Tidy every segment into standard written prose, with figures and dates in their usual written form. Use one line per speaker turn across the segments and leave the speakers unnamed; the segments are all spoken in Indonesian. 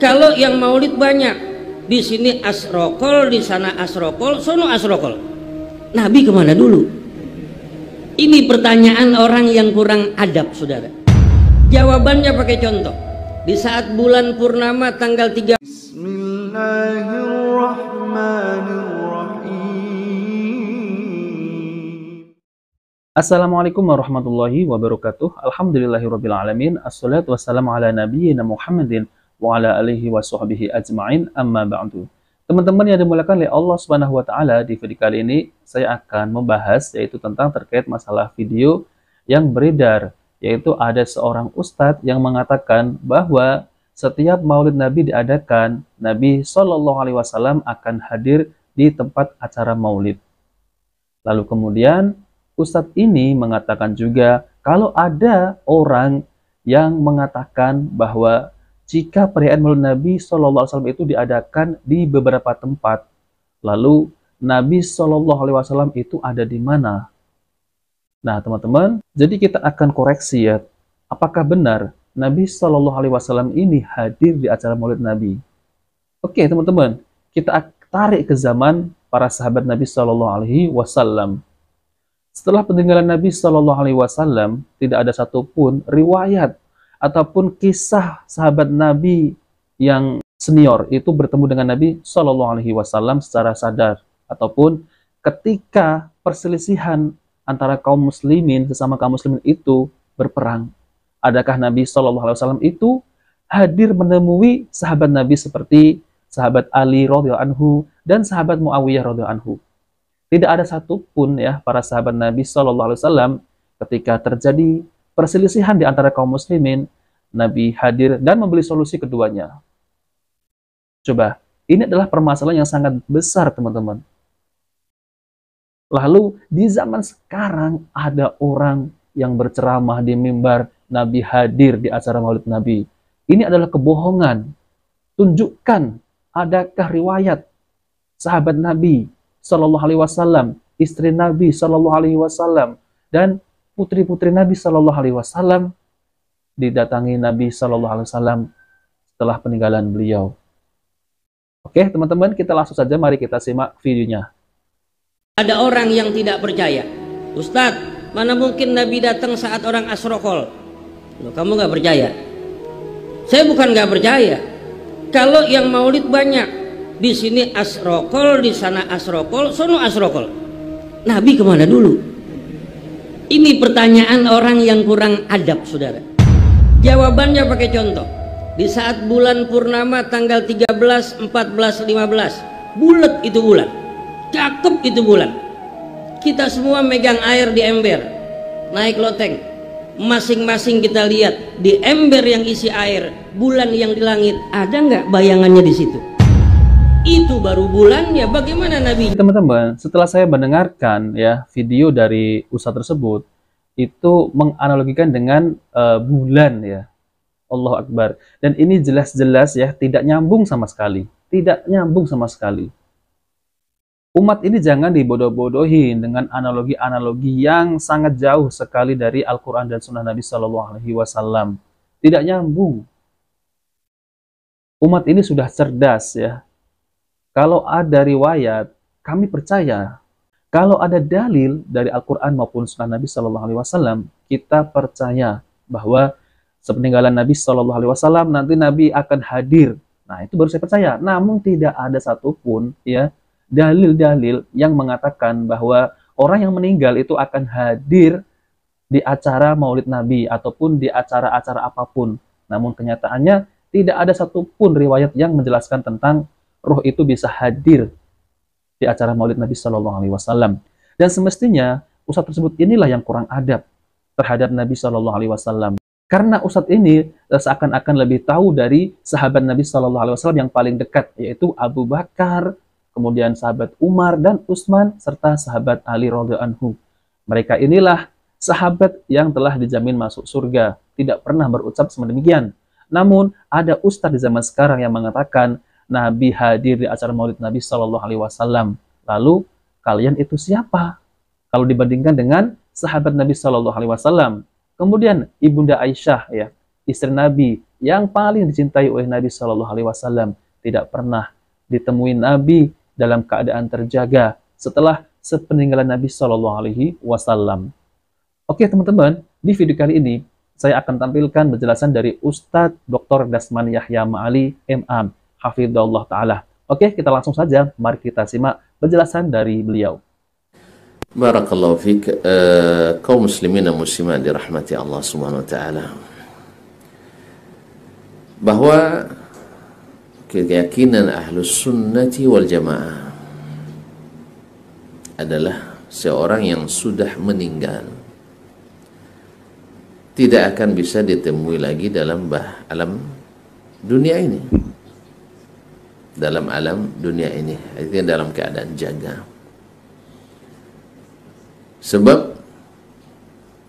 Kalau yang maulid banyak, di sini asrokol, di sana asrokol, sono asrokol. Nabi kemana dulu? Ini pertanyaan orang yang kurang adab, saudara. Jawabannya pakai contoh. Di saat bulan purnama tanggal 3.
Assalamualaikum warahmatullahi wabarakatuh. Alhamdulillahirabbil alamin. Assalatu wassalamu ala nabiyyina Muhammadin wa ala alihi wa sahbihi ajma'in. Amma ba'du. Teman-teman yang dimuliakan oleh Allah Subhanahu wa taala, di video kali ini saya akan membahas yaitu tentang terkait masalah video yang beredar, yaitu ada seorang ustadz yang mengatakan bahwa setiap Maulid Nabi diadakan, Nabi Shallallahu alaihi wasallam akan hadir di tempat acara Maulid. Lalu kemudian ustadz ini mengatakan juga kalau ada orang yang mengatakan bahwa jika perayaan Maulid Nabi Shallallahu Alaihi Wasallam itu diadakan di beberapa tempat, lalu Nabi Shallallahu Alaihi Wasallam itu ada di mana? Nah, teman-teman, jadi kita akan koreksi ya, apakah benar Nabi Shallallahu Alaihi Wasallam ini hadir di acara Maulid Nabi? Oke, teman-teman, kita tarik ke zaman para sahabat Nabi Shallallahu Alaihi Wasallam. Setelah peninggalan Nabi Shallallahu Alaihi Wasallam, tidak ada satupun riwayat ataupun kisah sahabat Nabi yang senior itu bertemu dengan Nabi Shallallahu Alaihi Wasallam secara sadar, ataupun ketika perselisihan antara kaum muslimin sesama kaum muslimin itu berperang. Adakah Nabi Shallallahu Alaihi Wasallam itu hadir menemui sahabat Nabi seperti sahabat Ali radhiyallahu anhu dan sahabat Muawiyah radhiyallahu anhu? Tidak ada satupun ya para sahabat Nabi Shallallahu Alaihi Wasallam ketika terjadi perselisihan di antara kaum muslimin, Nabi hadir dan memberi solusi keduanya. Coba, ini adalah permasalahan yang sangat besar, teman-teman. Lalu di zaman sekarang ada orang yang berceramah di mimbar Nabi hadir di acara Maulid Nabi. Ini adalah kebohongan. Tunjukkan adakah riwayat sahabat Nabi Shallallahu Alaihi Wasallam, istri Nabi Shallallahu Alaihi Wasallam, dan putri-putri Nabi Shallallahu Alaihi Wasallam didatangi Nabi Shallallahu Alaihi Wasallam setelah peninggalan beliau. Oke, teman-teman, kita langsung saja, mari kita simak videonya.
Ada orang yang tidak percaya, Ustadz, mana mungkin Nabi datang saat orang asrokol? Loh, kamu nggak percaya? Saya bukan nggak percaya. Kalau yang maulid banyak, di sini asrokol, di sana asrokol, sono asrokol. Nabi kemana dulu? Ini pertanyaan orang yang kurang adab, saudara. Jawabannya pakai contoh. Di saat bulan purnama tanggal 13, 14, 15, bulat itu bulan, cakep itu bulan. Kita semua megang air di ember, naik loteng, masing-masing kita lihat di ember yang isi air, bulan yang di langit, ada nggak bayangannya di situ? Itu baru bulannya. Bagaimana Nabi?
Teman-teman, setelah saya mendengarkan ya video dari ustadz tersebut, itu menganalogikan dengan bulan ya. Allahu Akbar. Dan ini jelas-jelas ya tidak nyambung sama sekali. Tidak nyambung sama sekali. Umat ini jangan dibodoh-bodohin dengan analogi-analogi yang sangat jauh sekali dari Al-Quran dan Sunnah Nabi Shallallahu Alaihi Wasallam. Tidak nyambung. Umat ini sudah cerdas ya. Kalau ada riwayat, kami percaya. Kalau ada dalil dari Al-Quran maupun Sunnah Nabi Shallallahu Alaihi Wasallam, kita percaya bahwa sepeninggalan Nabi Shallallahu Alaihi Wasallam nanti Nabi akan hadir. Nah, itu baru saya percaya. Namun tidak ada satupun ya dalil-dalil yang mengatakan bahwa orang yang meninggal itu akan hadir di acara Maulid Nabi ataupun di acara-acara apapun. Namun kenyataannya tidak ada satupun riwayat yang menjelaskan tentang roh itu bisa hadir di acara Maulid Nabi Shallallahu Alaihi Wasallam. Dan semestinya ustadz tersebut inilah yang kurang adab terhadap Nabi Shallallahu Alaihi Wasallam. Karena ustadz ini seakan-akan lebih tahu dari sahabat Nabi Shallallahu Alaihi Wasallam yang paling dekat, yaitu Abu Bakar, kemudian sahabat Umar dan Utsman, serta sahabat Ali radhiyallahu anhu. Mereka inilah sahabat yang telah dijamin masuk surga, tidak pernah berucap semedemikian. Namun ada ustadz di zaman sekarang yang mengatakan Nabi hadir di acara Maulid Nabi Shallallahu Alaihi Wasallam. Lalu kalian itu siapa? Kalau dibandingkan dengan sahabat Nabi Shallallahu Alaihi Wasallam. Kemudian Ibunda Aisyah ya, istri Nabi yang paling dicintai oleh Nabi Shallallahu Alaihi Wasallam. Tidak pernah ditemui Nabi dalam keadaan terjaga setelah sepeninggalan Nabi Shallallahu Alaihi Wasallam. Oke teman-teman, di video kali ini saya akan tampilkan penjelasan dari Ustadz Dr. Dasman Yahya Ma'ali MA Hafidhahullah Ta'ala. Oke, kita langsung saja, mari kita simak penjelasan dari beliau.
Barakallahu fiik, kaum muslimin dan muslimat dirahmati Allah Subhanahu wa taala. Bahwa keyakinan Ahlus Sunnati wal Jamaah adalah seorang yang sudah meninggal tidak akan bisa ditemui lagi dalam alam dunia ini. Dalam alam dunia ini, artinya dalam keadaan jaga. Sebab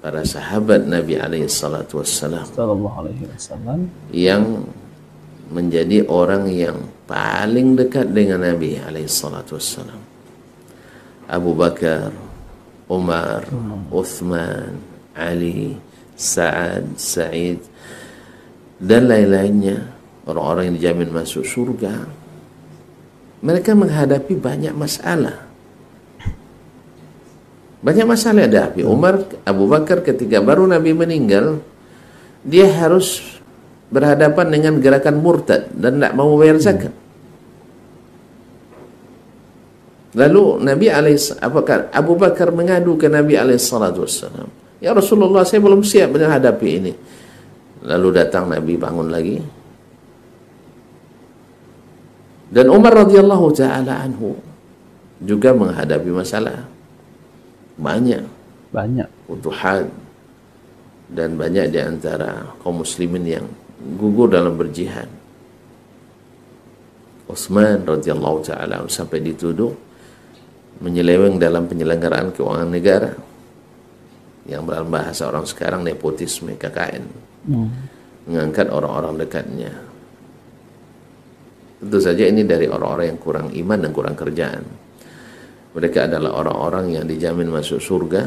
para sahabat Nabi alaihi salatu wassalam yang menjadi orang yang paling dekat dengan Nabi alaihi salatu wassalam, Abu Bakar, Umar, Uthman, Ali, Sa'ad, Sa'id dan lain-lainnya, orang-orang yang dijamin masuk surga, mereka menghadapi banyak masalah. Banyak masalah ada. Umar, Abu Bakar ketika baru Nabi meninggal, dia harus berhadapan dengan gerakan murtad dan tidak mau bayar zakat. Lalu Abu Bakar mengadu ke Nabi SAW, ya Rasulullah, saya belum siap menghadapi ini. Lalu datang Nabi, bangun lagi. Dan Umar radhiyallahu ta'ala anhu juga menghadapi masalah. Banyak futuhat dan banyak di antara kaum muslimin yang gugur dalam berjihad. Utsman radhiyallahu ta'ala sampai dituduh menyeleweng dalam penyelenggaraan keuangan negara, yang dalam bahasa orang sekarang nepotisme, KKN, mengangkat orang-orang dekatnya. Tentu saja ini dari orang-orang yang kurang iman dan kurang kerjaan. Mereka adalah orang-orang yang dijamin masuk surga,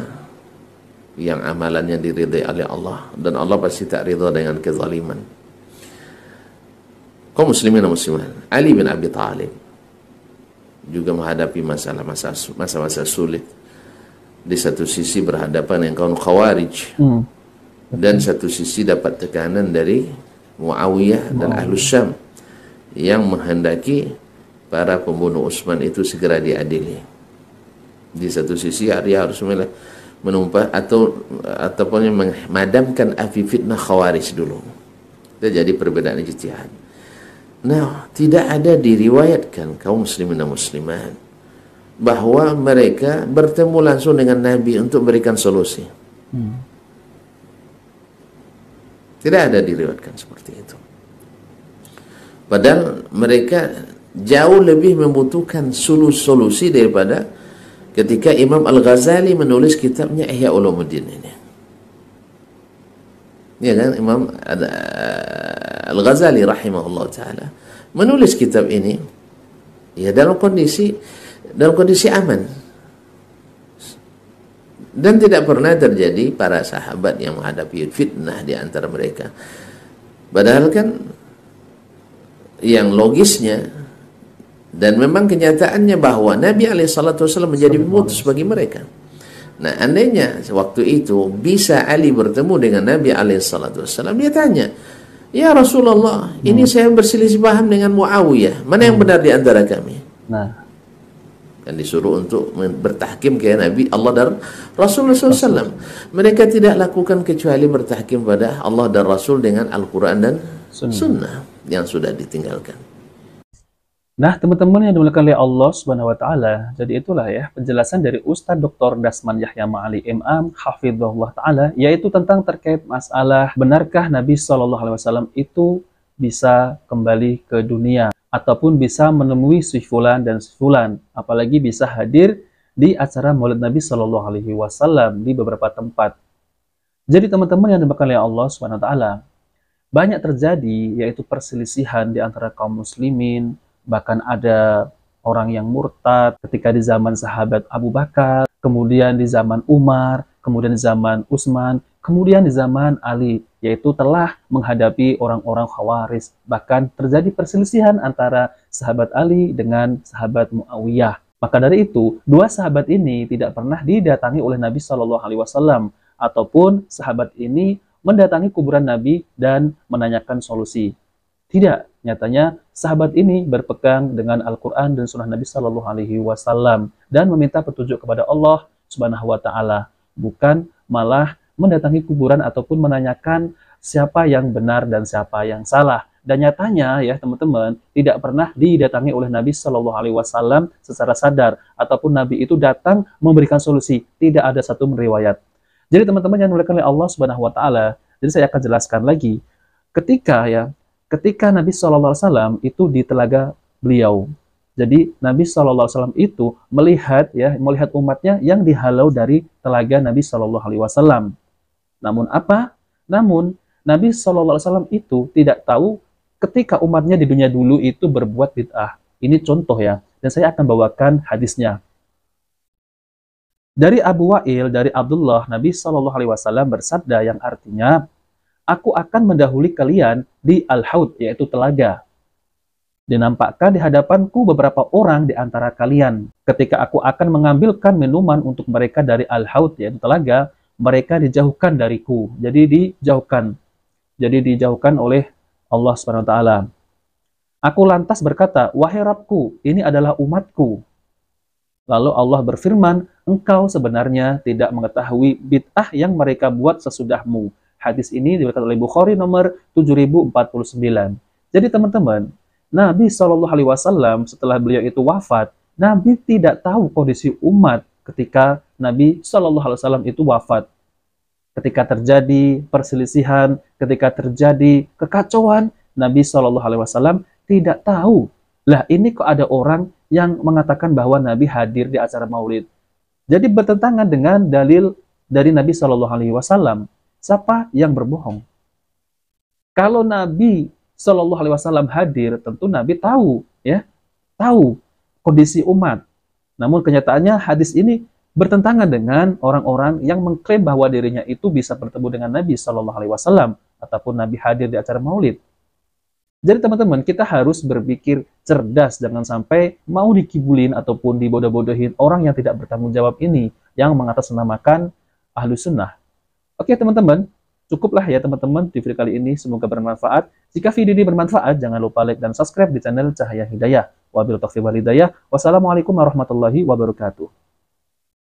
yang amalannya diridai oleh Allah, dan Allah pasti tak ridha dengan kezaliman. Kaum muslimin dan muslimat, Ali bin Abi Thalib juga menghadapi masa-masa sulit. Di satu sisi berhadapan dengan kaum Khawarij, dan satu sisi dapat tekanan dari Muawiyah dan Ahlus Syam yang menghendaki para pembunuh Utsman itu segera diadili. Di satu sisi dia harus menumpah ataupun memadamkan api fitnah Khawarij dulu. Itu jadi perbedaan ijtihad. Nah, tidak ada diriwayatkan kaum muslimin dan muslimat bahwa mereka bertemu langsung dengan Nabi untuk memberikan solusi. Tidak ada diriwayatkan seperti itu. Padahal mereka jauh lebih membutuhkan solusi daripada ketika Imam Al-Ghazali menulis kitabnya Ihya Ulumuddin ini. Ya kan, Imam Al-Ghazali rahimahullah ta'ala menulis kitab ini ya dalam kondisi aman. Dan tidak pernah terjadi para sahabat yang menghadapi fitnah di antara mereka. Padahal kan yang logisnya dan memang kenyataannya bahwa Nabi SAW menjadi pemutus bagi mereka. Nah, andainya waktu itu bisa Ali bertemu dengan Nabi SAW, dia tanya, ya Rasulullah, ini saya berselisih paham dengan Muawiyah, mana yang benar di antara kami? Dan disuruh untuk bertahkim ke Nabi Allah dan Rasulullah SAW. Mereka tidak lakukan kecuali bertahkim pada Allah dan Rasul dengan Al-Quran dan Sunnah yang sudah ditinggalkan.
Nah, teman-teman yang dimuliakan oleh Allah Subhanahu wa taala, jadi itulah ya penjelasan dari Ustadz Dr. Dasman Yahya Ma'ali MA Hafidhahullah taala, yaitu tentang terkait masalah benarkah Nabi Shallallahu alaihi wasallam itu bisa kembali ke dunia ataupun bisa menemui si fulan dan si fulan, apalagi bisa hadir di acara Maulid Nabi Shallallahu alaihi wasallam di beberapa tempat. Jadi teman-teman yang dimuliakan oleh Allah Subhanahu wa taala, banyak terjadi yaitu perselisihan di antara kaum muslimin. Bahkan ada orang yang murtad ketika di zaman sahabat Abu Bakar, kemudian di zaman Umar, kemudian di zaman Utsman, Kemudian di zaman Ali, yaitu telah menghadapi orang-orang Khawarij. Bahkan terjadi perselisihan antara sahabat Ali dengan sahabat Muawiyah. Maka dari itu, dua sahabat ini tidak pernah didatangi oleh Nabi Shallallahu Alaihi Wasallam, ataupun sahabat ini mendatangi kuburan Nabi dan menanyakan solusi. Tidak, nyatanya sahabat ini berpegang dengan Al-Quran dan Sunnah Nabi Shallallahu Alaihi Wasallam dan meminta petunjuk kepada Allah Subhanahu Wa Taala, bukan malah mendatangi kuburan ataupun menanyakan siapa yang benar dan siapa yang salah. Dan nyatanya ya teman-teman, tidak pernah didatangi oleh Nabi Shallallahu Alaihi Wasallam secara sadar, ataupun Nabi itu datang memberikan solusi. Tidak ada satu riwayat. Jadi teman-teman yang dimuliakan oleh Allah Subhanahu Wa Taala, jadi saya akan jelaskan lagi. Ketika Nabi Shallallahu Alaihi Wasallam itu di telaga beliau. Jadi Nabi Shallallahu Alaihi Wasallam itu melihat umatnya yang dihalau dari telaga Nabi Shallallahu Alaihi Wasallam. Namun apa? Namun Nabi Shallallahu Alaihi Wasallam itu tidak tahu ketika umatnya di dunia dulu itu berbuat bid'ah. Ini contoh ya, dan saya akan bawakan hadisnya. Dari Abu Wa'il, dari Abdullah, Nabi Shallallahu Alaihi Wasallam bersabda yang artinya, aku akan mendahului kalian di Al-Haud, yaitu telaga. Dinampakkan di hadapanku beberapa orang di antara kalian. Ketika aku akan mengambilkan minuman untuk mereka dari Al-Haud, yaitu telaga, mereka dijauhkan dariku. Jadi dijauhkan oleh Allah Subhanahu wa taala. Aku lantas berkata, wahai Rabbku, ini adalah umatku. Lalu Allah berfirman, engkau sebenarnya tidak mengetahui bid'ah yang mereka buat sesudahmu. Hadis ini diriwayatkan oleh Bukhari nomor 7049. Jadi teman-teman, Nabi Shallallahu Alaihi Wasallam setelah beliau itu wafat, Nabi tidak tahu kondisi umat ketika Nabi Shallallahu Alaihi Wasallam itu wafat. Ketika terjadi perselisihan, ketika terjadi kekacauan, Nabi Shallallahu Alaihi Wasallam tidak tahu. Lah ini kok ada orang yang mengatakan bahwa Nabi hadir di acara Maulid. Jadi bertentangan dengan dalil dari Nabi Shallallahu Alaihi Wasallam. Siapa yang berbohong? Kalau Nabi Shallallahu Alaihi Wasallam hadir, tentu Nabi tahu, tahu kondisi umat. Namun kenyataannya hadis ini bertentangan dengan orang-orang yang mengklaim bahwa dirinya itu bisa bertemu dengan Nabi Shallallahu Alaihi Wasallam ataupun Nabi hadir di acara Maulid. Jadi teman-teman, kita harus berpikir cerdas, jangan sampai mau dikibulin ataupun dibodoh-bodohin orang yang tidak bertanggung jawab ini, yang mengatasnamakan Ahlus Sunnah. Oke teman-teman, cukuplah ya teman-teman di video kali ini, semoga bermanfaat. Jika video ini bermanfaat, jangan lupa like dan subscribe di channel Cahaya Hidayah. Wabillahi taufiq wal hidayah. Wassalamualaikum warahmatullahi wabarakatuh.